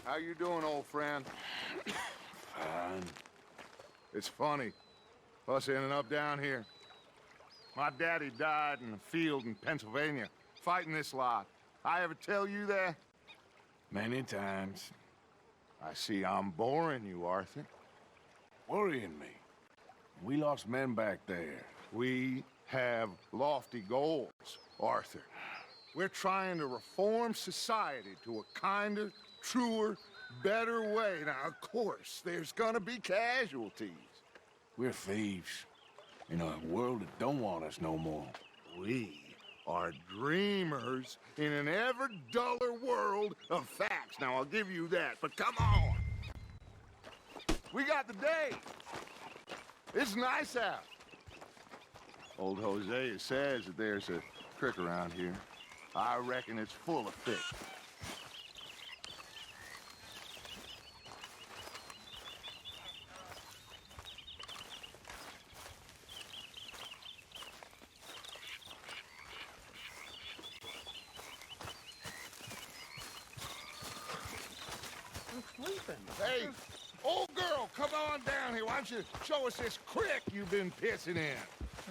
How you doing, old friend? Fine. It's funny, us ending up down here. My daddy died in a field in Pennsylvania, fighting this lot. I ever tell you that? Many times. I see I'm boring you, Arthur. Worrying me. We lost men back there. We have lofty goals, Arthur. We're trying to reform society to a kinder, truer, better way. Now, of course, there's gonna be casualties. We're thieves. In a world that don't want us no more. We are dreamers in an ever duller world of facts. Now, I'll give you that, but come on. We got the day. It's nice out. Old Hosea says that there's a creek around here. I reckon it's full of fish. Hey, old girl, come on down here. Why don't you show us this creek you've been pissing in?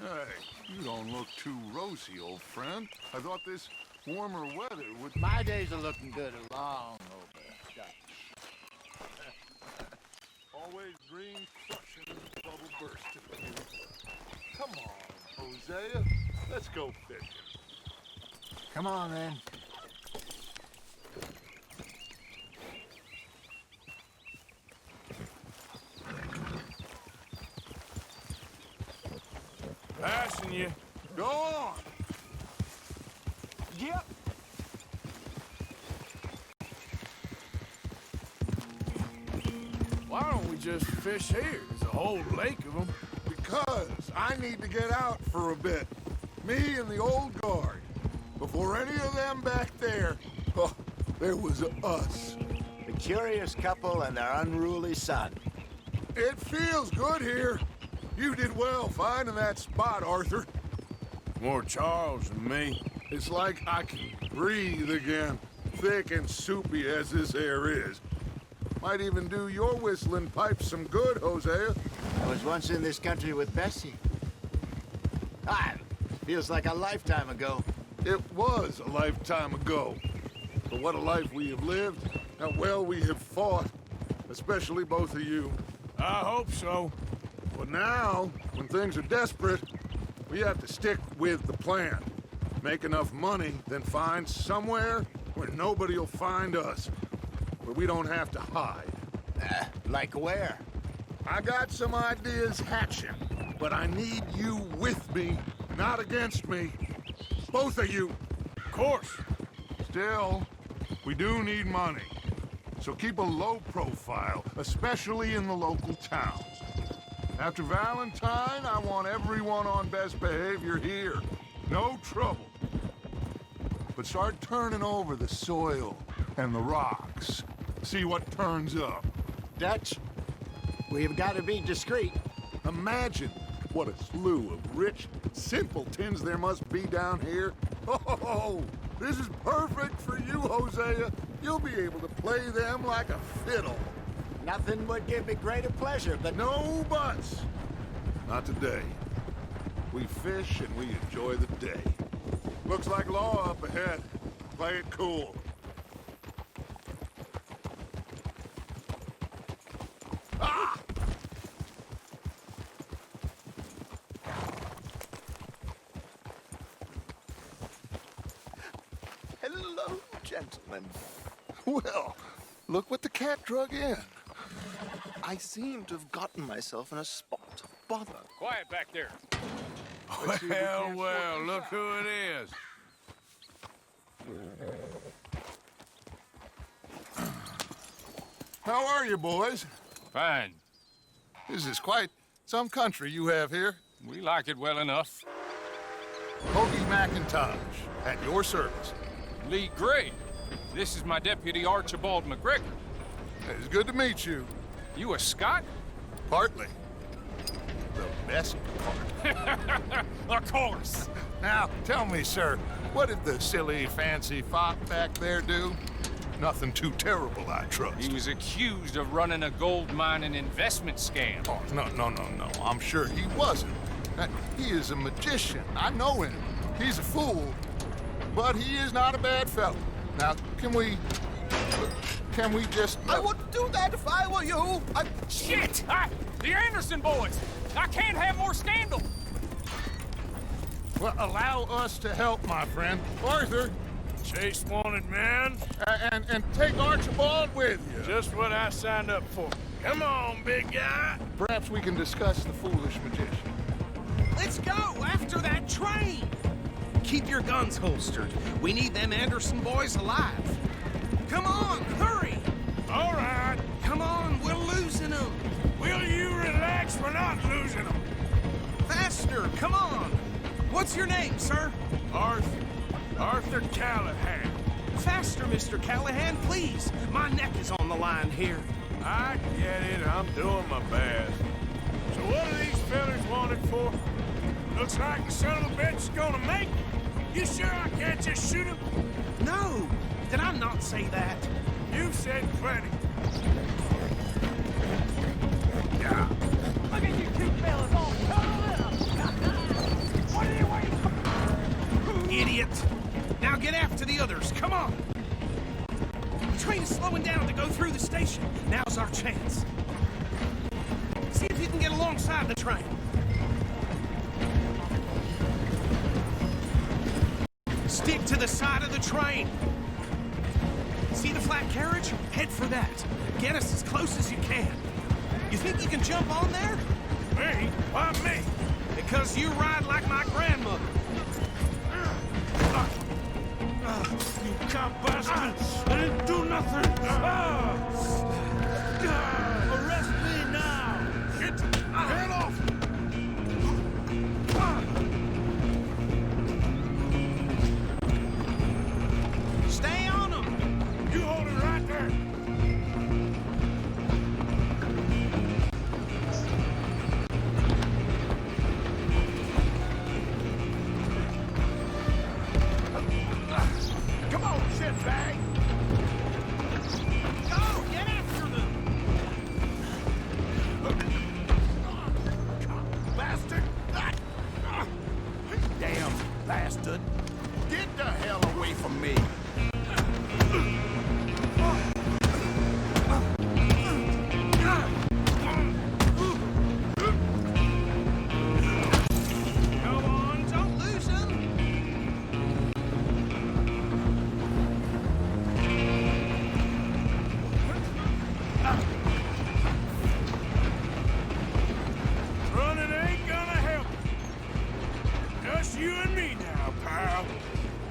Hey, you don't look too rosy, old friend. I thought this warmer weather would... My days are looking good along over Dutch. Always green crushing and bubble bursting. Come on, Hosea. Let's go fishing. Come on, then. Passing you. Go on. Yep. Why don't we just fish here? There's a whole lake of them. Because I need to get out for a bit. Me and the old guard. Before any of them back there, oh, there was us. The curious couple and their unruly son. It feels good here. You did well finding that spot, Arthur. More Charles than me. It's like I can breathe again, thick and soupy as this air is. Might even do your whistling pipes some good, Hosea. I was once in this country with Bessie. Feels like a lifetime ago. It was a lifetime ago. But what a life we have lived, how well we have fought, especially both of you. I hope so. But now, when things are desperate, we have to stick with the plan. Make enough money, then find somewhere where nobody will find us. Where we don't have to hide. Like where? I got some ideas hatching, but I need you with me, not against me. Both of you. Of course. Still, we do need money. So keep a low profile, especially in the local towns. After Valentine, I want everyone on best behavior here. No trouble. But start turning over the soil and the rocks. See what turns up. Dutch, we've got to be discreet. Imagine what a slew of rich simpletons there must be down here. Oh, this is perfect for you, Hosea. You'll be able to play them like a fiddle. Nothing would give me greater pleasure, but No buts. Not today. We fish and we enjoy the day. Looks like law up ahead. Play it cool. Ah! Hello, gentlemen. Well, look what the cat drug in. I seem to have gotten myself in a spot of bother. Quiet back there. Well, look who it is. How are you, boys? Fine. This is quite some country you have here. We like it well enough. Hoagie McIntosh, at your service. Lee Gray. This is my deputy, Archibald McGregor. It's good to meet you. You a Scot? Partly. The best part. Of course. Now, tell me, sir, what did the silly, fancy fop back there do? Nothing too terrible, I trust. He was accused of running a gold mining investment scam. Oh, no. I'm sure he wasn't. He is a magician. I know him. He's a fool, but he is not a bad fellow. Now, can we just... I wouldn't do that if I were you. Shit! The Anderson boys! I can't have more scandal! Well, allow us to help, my friend. Arthur, Chase wanted man. and take Archibald with you. Just what I signed up for. Come on, big guy. Perhaps we can discuss the foolish magician. Let's go after that train! Keep your guns holstered. We need them Anderson boys alive. Come on, hurry! All right. Come on, we're losing them. Will you relax? We're not losing them. Faster, come on. What's your name, sir? Arthur Callahan. Faster, Mr. Callahan, please. My neck is on the line here. I get it. I'm doing my best. So what are these fellas wanted for? Looks like the son of a bitch is gonna make it. You sure I can't just shoot him? No, did I not say that? You said plenty. Yeah. Look at you two fellas all cuddled up! What are you waiting for? Idiot! Now get after the others, come on! The train is slowing down to go through the station. Now's our chance. See if you can get alongside the train. Stick to the side of the train. See the flat carriage? Head for that. Get us as close as you can. You think you can jump on there? Me? Why me? Because you ride like my grandmother. You cop bastard! I didn't do nothing! Arrest me now! Get off! Stay on them! You hold it right there! Come on, shitbag! Go! Get after them! Bastard! Damn bastard. Get the hell away from me. Come on, don't lose them! Running ain't gonna help. Just you and me now, pal.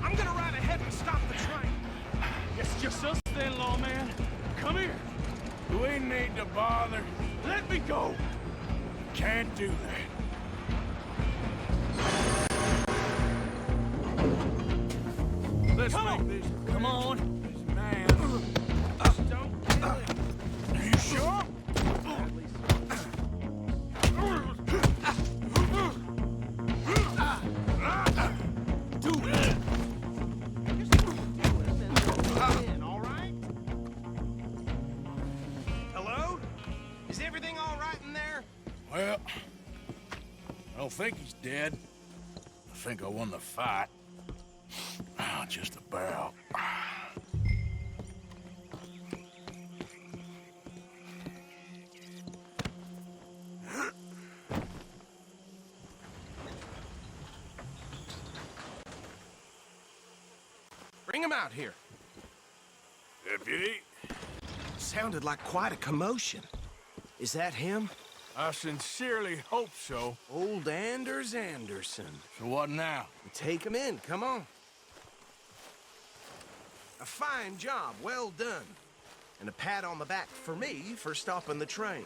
I'm gonna ride ahead and stop the train. It's just us then, lawman. Come here. We need to bother. Let me go. Can't do that. Let's make this. Come on. This man. Don't kill him. Are you sure? Do it! All right? Hello? Is everything all right in there? Well, I don't think he's dead. I think I won the fight. Just about. Bring him out here. Deputy, Sounded like quite a commotion. Is that him? I sincerely hope so. Old Anders Anderson. So what now? Take him in, come on. A fine job, well done. And a pat on the back for me for stopping the train.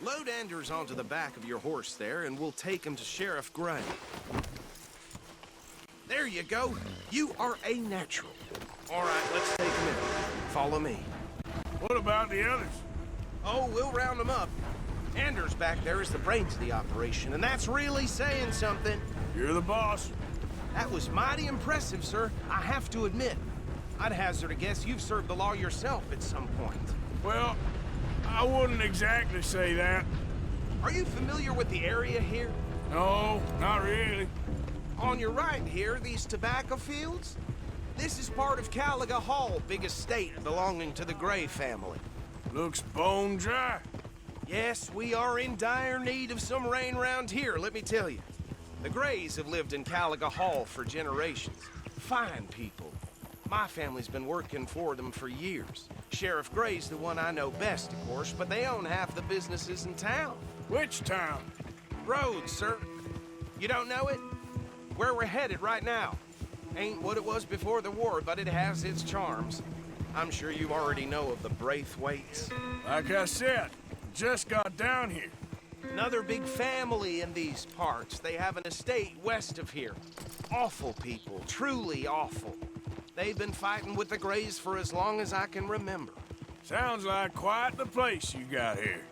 Load Anders onto the back of your horse there, and we'll take him to Sheriff Gray. There you go. You are a natural. All right, let's take him in. Follow me. What about the others? Oh, we'll round them up. Anders back there is the brains of the operation, and that's really saying something. You're the boss. That was mighty impressive, sir. I have to admit. I'd hazard a guess you've served the law yourself at some point. Well, I wouldn't exactly say that. Are you familiar with the area here? No, not really. On your right here, these tobacco fields? This is part of Caliga Hall, big estate belonging to the Gray family. Looks bone dry. Yes, we are in dire need of some rain round here, let me tell you. The Grays have lived in Caliga Hall for generations. Fine people. My family's been working for them for years. Sheriff Gray's the one I know best, of course, but they own half the businesses in town. Which town? Rhodes, sir. You don't know it? Where we're headed right now. Ain't what it was before the war, but it has its charms. I'm sure you already know of the Braithwaites. Like I said, just got down here. Another big family in these parts. They have an estate west of here. Awful people, truly awful. They've been fighting with the Grays for as long as I can remember. Sounds like quite the place you got here.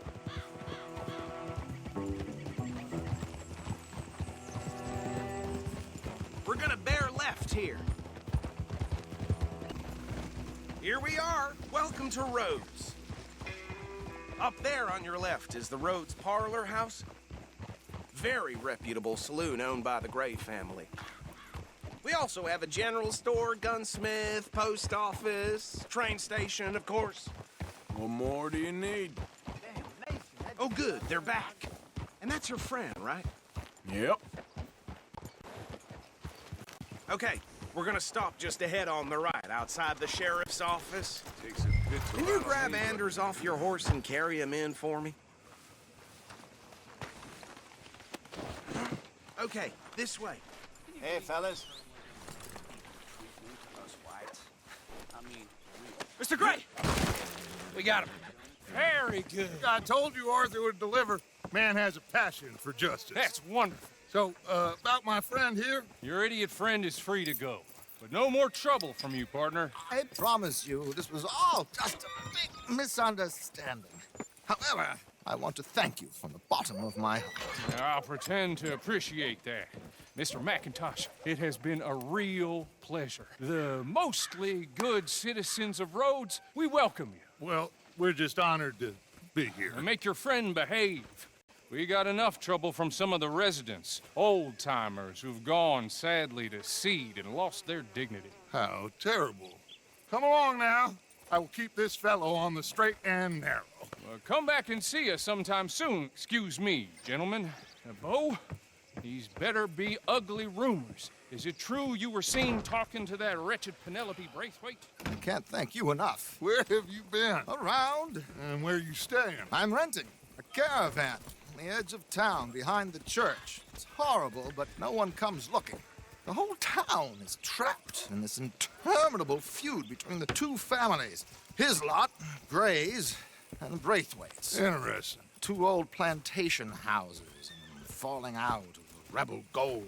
We're gonna bear left here. Here we are. Welcome to Rhodes. Up there on your left is the Rhodes Parlor House. Very reputable saloon owned by the Gray family. We also have a general store, gunsmith, post office, train station, of course. What more do you need? Oh, good, they're back. And that's your friend, right? Yep. Okay, we're gonna stop just ahead on the right, outside the sheriff's office. Takes a bit to Can you run grab on me, Anders off your horse and carry him in for me? Okay, this way. Hey, fellas. Mr. Gray! We got him. Very good. I told you Arthur would deliver. Man has a passion for justice. That's wonderful. So, about my friend here? Your idiot friend is free to go. But no more trouble from you, partner. I promise you, this was all just a big misunderstanding. However, I want to thank you from the bottom of my heart. I'll pretend to appreciate that. Mr. McIntosh, it has been a real pleasure. The mostly good citizens of Rhodes, we welcome you. Well, we're just honored to be here. And make your friend behave. We got enough trouble from some of the residents, old-timers who've gone, sadly, to seed and lost their dignity. How terrible. Come along now. I will keep this fellow on the straight and narrow. Come back and see us sometime soon. Excuse me, gentlemen. Bo, these better be ugly rumors. Is it true you were seen talking to that wretched Penelope Braithwaite? I can't thank you enough. Where have you been? Around, And where you staying? I'm renting a caravan on the edge of town behind the church. It's horrible, but no one comes looking. The whole town is trapped in this interminable feud between the two families. His lot, Gray's, and the Braithwaites. Interesting. Two old plantation houses and falling out of rebel gold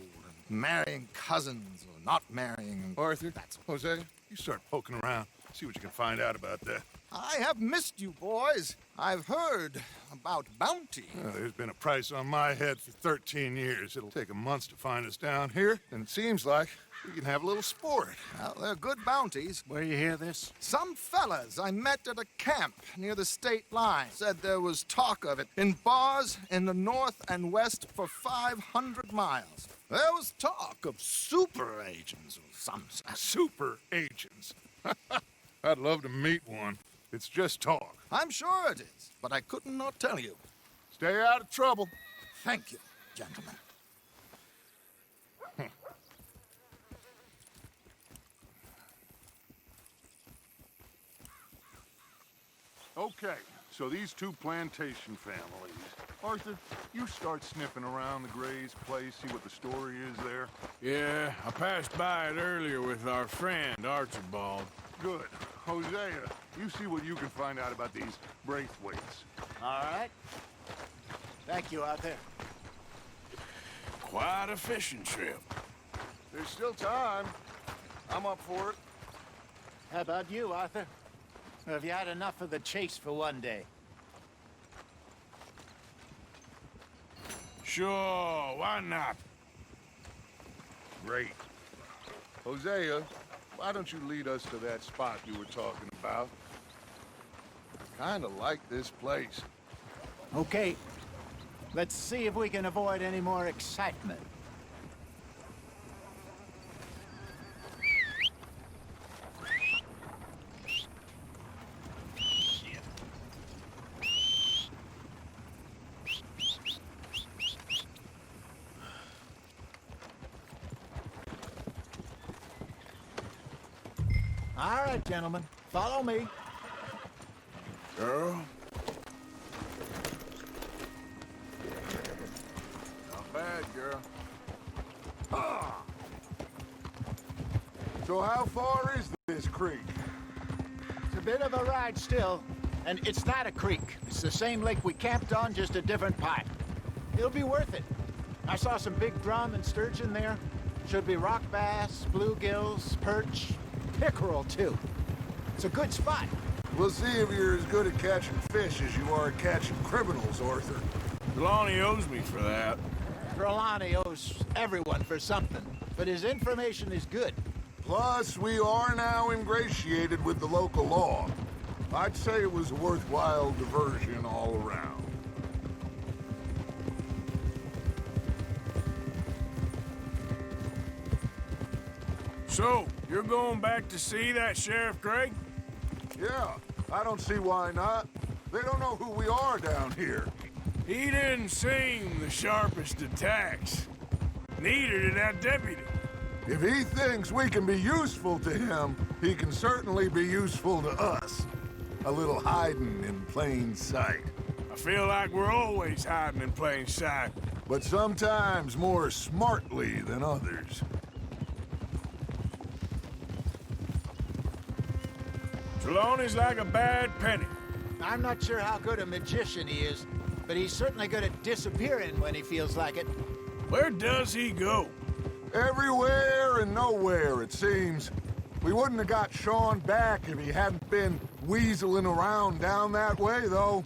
and marrying cousins or not marrying. Arthur, That's Jose, you start poking around. See what you can find out about that. I have missed you, boys. I've heard about bounty. There's been a price on my head for 13 years. It'll take a month to find us down here, and it seems like we can have a little sport. Well, they're good bounties. Where you hear this? Some fellas I met at a camp near the state line said there was talk of it in bars in the north and west for 500 miles. There was talk of super agents of some sort. Super agents. I'd love to meet one. It's just talk. I'm sure it is, but I couldn't not tell you. Stay out of trouble. Thank you, gentlemen. Okay, so these two plantation families. Arthur, you start sniffing around the Gray's place, see what the story is there. Yeah, I passed by it earlier with our friend, Archibald. Good. Hosea, you see what you can find out about these Braithwaites. All right. Thank you, Arthur. Quite a fishing trip. There's still time. I'm up for it. How about you, Arthur? Or have you had enough of the chase for one day? Sure, why not? Great. Hosea, why don't you lead us to that spot you were talking about? Kinda like this place. Okay. Let's see if we can avoid any more excitement. All right, gentlemen, follow me. Girl? Not bad, girl. Ah! So how far is this creek? It's a bit of a ride still, and it's not a creek. It's the same lake we camped on, just a different part. It'll be worth it. I saw some big drum and sturgeon there. Should be rock bass, bluegills, perch, pickerel too. It's a good spot. We'll see if you're as good at catching fish as you are at catching criminals, Arthur. Trelawney owes me for that. Trelawney owes everyone for something, but his information is good. Plus, we are now ingratiated with the local law. I'd say it was a worthwhile diversion all around. So, you're going back to see that Sheriff Gray? Yeah, I don't see why not. They don't know who we are down here. He didn't seem the sharpest attacks. Neither did that deputy. If he thinks we can be useful to him, he can certainly be useful to us. A little hiding in plain sight. I feel like we're always hiding in plain sight. But sometimes more smartly than others. Trelawney's like a bad penny. I'm not sure how good a magician he is, but he's certainly good at disappearing when he feels like it. Where does he go? Everywhere and nowhere, it seems. We wouldn't have got Sean back if he hadn't been weaseling around down that way, though.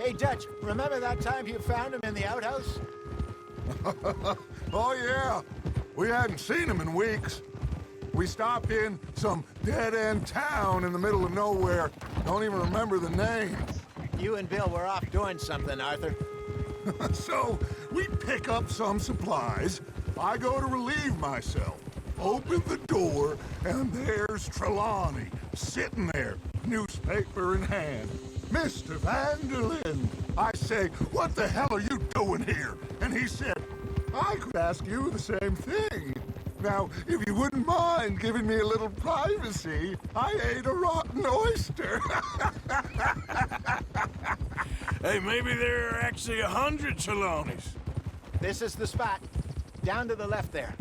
Hey, Dutch, remember that time you found him in the outhouse? Oh, yeah. We hadn't seen him in weeks. We stopped in some dead-end town in the middle of nowhere. Don't even remember the name. You and Bill were off doing something, Arthur. So, we pick up some supplies. I go to relieve myself. Open the door, and there's Trelawney, sitting there, newspaper in hand. Mr. Van der Linde. I say, what the hell are you doing here? And he said, I could ask you the same thing. Now, if you wouldn't mind giving me a little privacy, I ate a rotten oyster. Hey, maybe there are actually 100 Trelawneys. This is the spot. Down to the left there.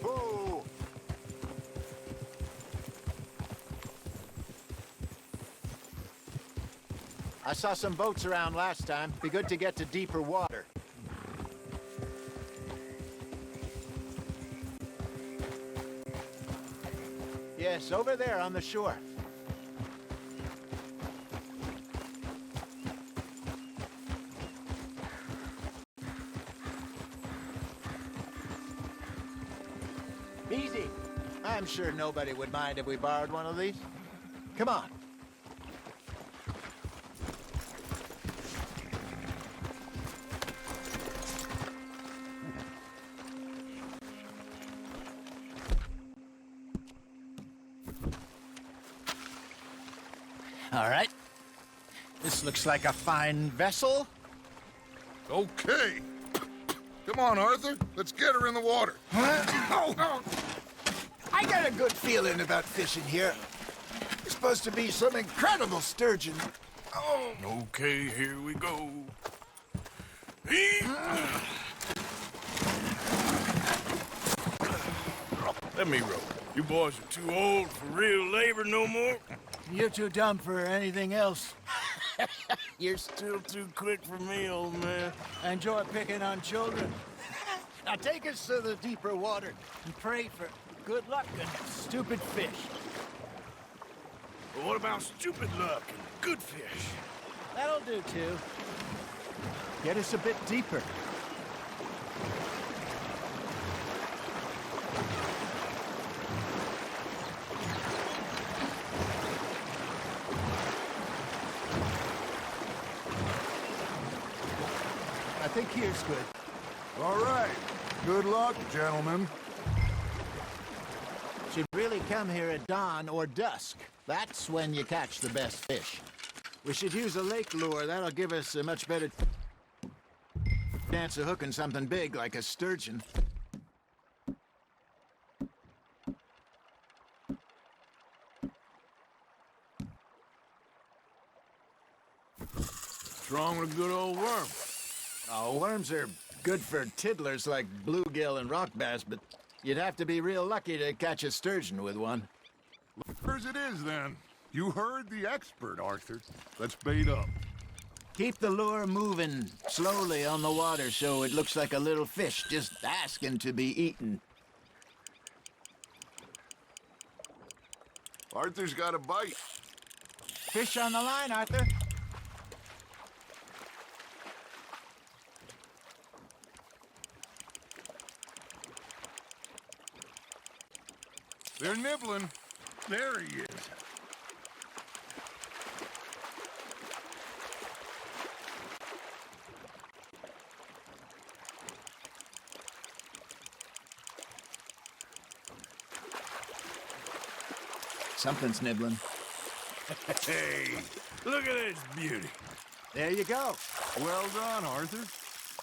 Whoa. I saw some boats around last time. Be good to get to deeper water. Yes, over there on the shore. Easy. I'm sure nobody would mind if we borrowed one of these. Come on. All right. This looks like a fine vessel. Okay. Come on, Arthur. Let's get her in the water. I got a good feeling about fishing here. There's supposed to be some incredible sturgeon. Oh, Okay, here we go. Let me row. You boys are too old for real labor no more. you're too dumb for anything else. You're still too quick for me, old man. I enjoy picking on children. Now take us to the deeper water and pray for good luck and stupid fish. But what about stupid luck and good fish? That'll do, too. Get us a bit deeper. I think here's good. All right. Good luck, gentlemen. Should really come here at dawn or dusk. That's when you catch the best fish. We should use a lake lure. That'll give us a much better chance of hooking something big like a sturgeon. What's wrong with a good old worm? Oh, worms are good for tiddlers like bluegill and rock bass, but you'd have to be real lucky to catch a sturgeon with one. As it is, then. You heard the expert, Arthur. Let's bait up. Keep the lure moving slowly on the water so it looks like a little fish just asking to be eaten. Arthur's got a bite. Fish on the line, Arthur. They're nibbling. There he is. Something's nibbling. Hey, look at this beauty. There you go. Well done, Arthur.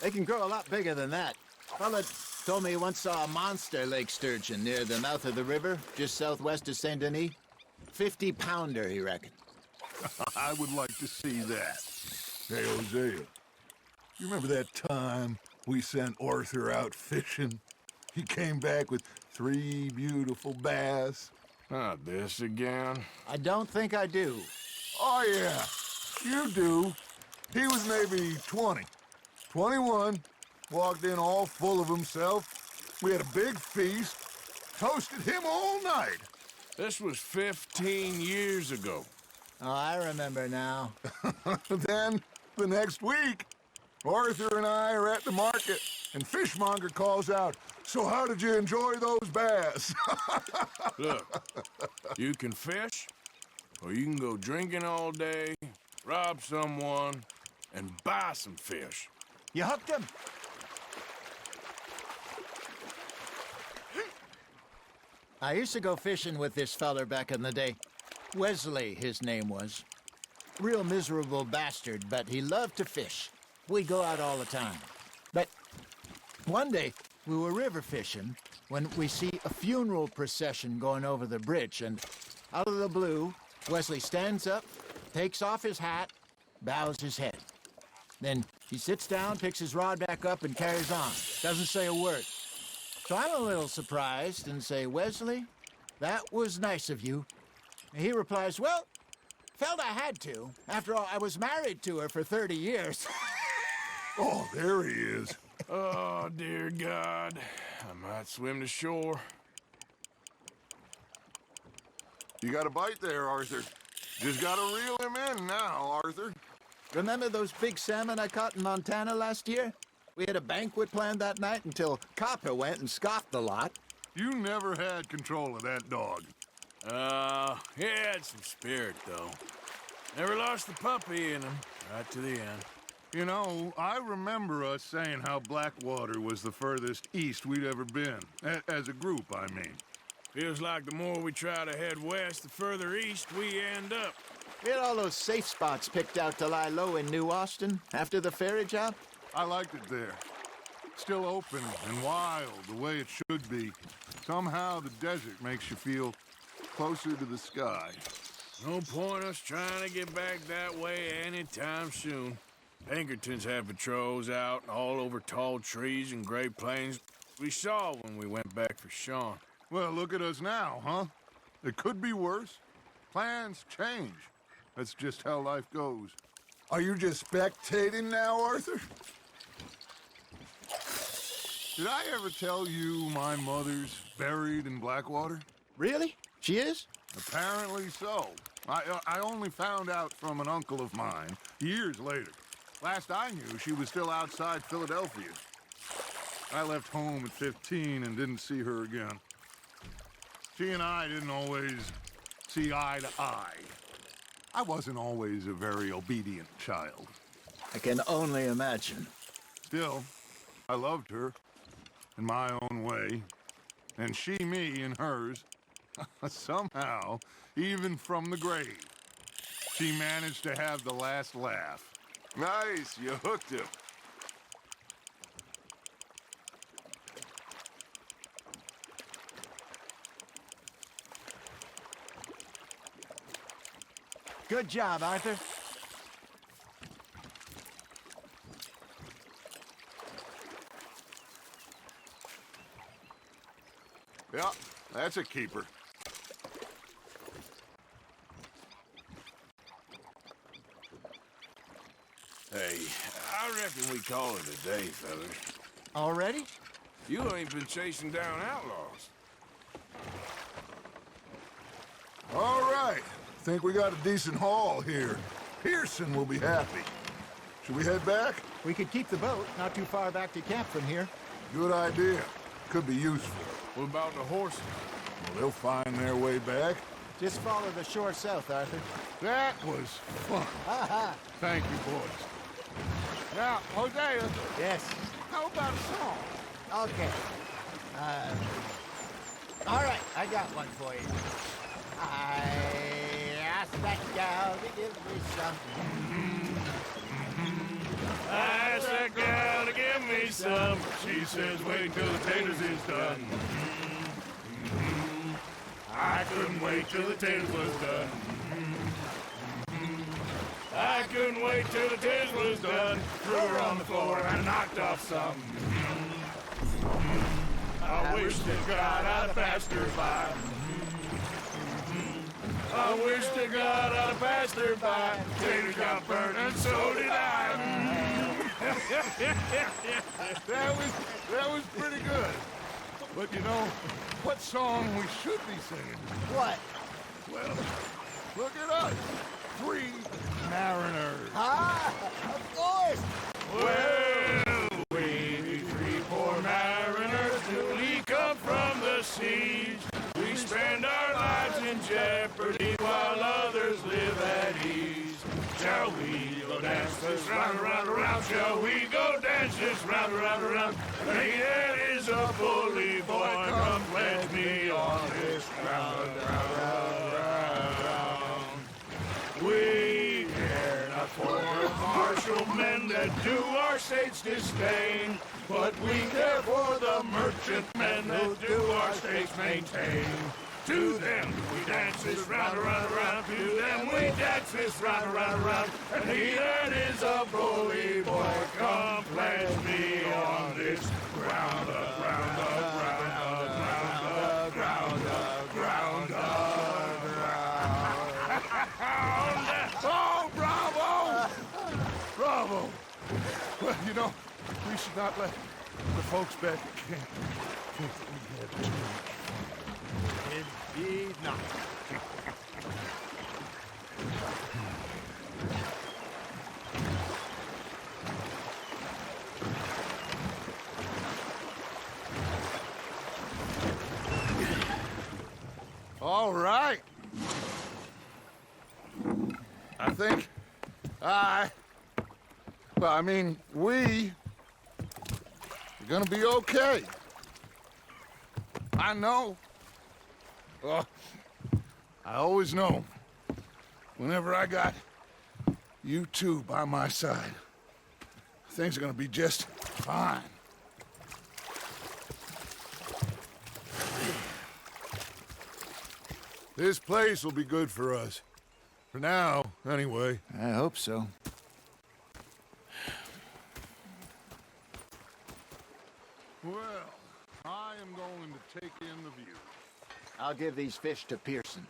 They can grow a lot bigger than that. Fella told me he once saw a monster lake sturgeon near the mouth of the river, just southwest of Saint Denis. 50-pounder, he reckoned. I would like to see that. Hey, Hosea. You remember that time we sent Arthur out fishing? He came back with 3 beautiful bass. Not this again. I don't think I do. Oh, yeah. You do. He was maybe 20. 21. Walked in all full of himself. We had a big feast. Toasted him all night. This was 15 years ago. Oh, I remember now. Then, the next week, Arthur and I are at the market, and Fishmonger calls out, "So how did you enjoy those bass?" Look, you can fish, or you can go drinking all day, rob someone, and buy some fish. You hooked him. I used to go fishing with this feller back in the day. Wesley, his name was. Real miserable bastard, but he loved to fish. We'd go out all the time. But one day, we were river fishing when we see a funeral procession going over the bridge, and out of the blue, Wesley stands up, takes off his hat, bows his head. Then he sits down, picks his rod back up, and carries on. Doesn't say a word. So I'm a little surprised and say, "Wesley, that was nice of you." And he replies, "Well, felt I had to. After all, I was married to her for 30 years. Oh, there he is. Oh, dear God. I might swim to shore. You got a bite there, Arthur. Just gotta reel him in now, Arthur. Remember those big salmon I caught in Montana last year? We had a banquet planned that night until Copper went and scoffed the lot. You never had control of that dog. He had some spirit, though. Never lost the puppy in him, right to the end. You know, I remember us saying how Blackwater was the furthest east we'd ever been. As a group, I mean. Feels like the more we try to head west, the further east we end up. We had all those safe spots picked out to lie low in New Austin after the ferry job. I liked it there. Still open and wild, the way it should be. Somehow the desert makes you feel closer to the sky. No point us trying to get back that way anytime soon. Pinkertons have patrols out all over tall trees and Great Plains. We saw when we went back for Sean. Well, look at us now, huh? It could be worse. Plans change. That's just how life goes. Are you just spectating now, Arthur? Did I ever tell you my mother's buried in Blackwater? Really? She is? Apparently so. I only found out from an uncle of mine years later. Last I knew, she was still outside Philadelphia. I left home at 15 and didn't see her again. She and I didn't always see eye to eye. I wasn't always a very obedient child. I can only imagine. Still, I loved her in my own way, and she me in hers. Somehow, even from the grave, she managed to have the last laugh. Nice, you hooked him. Good job, Arthur. Yeah, that's a keeper. Hey, I reckon we call it a day, fellas. Already? You ain't been chasing down outlaws. All right. Think we got a decent haul here. Pearson will be happy. Should we head back? We could keep the boat not too far back to camp from here. Good idea. Could be useful. What about the horses? Well, they'll find their way back. Just follow the shore south, Arthur. That was fun. Thank you, boys. Now, Hosea, Yes. how about a song? Okay. All right, I got one for you. I asked that gal to give me some. I asked that gal to give me some. She says, wait till the taters is done. I couldn't wait till the taters was done. I couldn't wait till the taters was done. Threw her on the floor and knocked off some. I wish to God I'd passed her by. I wish to God I'd passed her by. Taters got burnt and so did I. That was pretty good. But you know, what song we should be singing? What? Well, look at us. 3 mariners. Ah, of course. Well, we 3 poor mariners newly come from the seas. We spend our lives in jeopardy while others live at ease. Shall we go dance this round, around, around? Shall we go dance this round, around, around? Hey, that is a bully boy. Come pledge me on this ground, ground, ground. We care not for the martial men that do our state's disdain, but we care for the merchant men that do our state's maintain. To them we dance this round, around, around. To them we dance this round, around, around. And he that is a bully boy, come pledge me on this ground, ground, ground, ground, ground, ground, ground. Oh, bravo! Bravo! Well, you know, we should not let the folks back at camp get too much. Indeed not. All right. I think we are gonna be okay. I know. Oh, I always know. Whenever I got you two by my side, things are gonna be just fine. This place will be good for us. For now, anyway. I hope so. Well, I am going to take in the view. I'll give these fish to Pearson.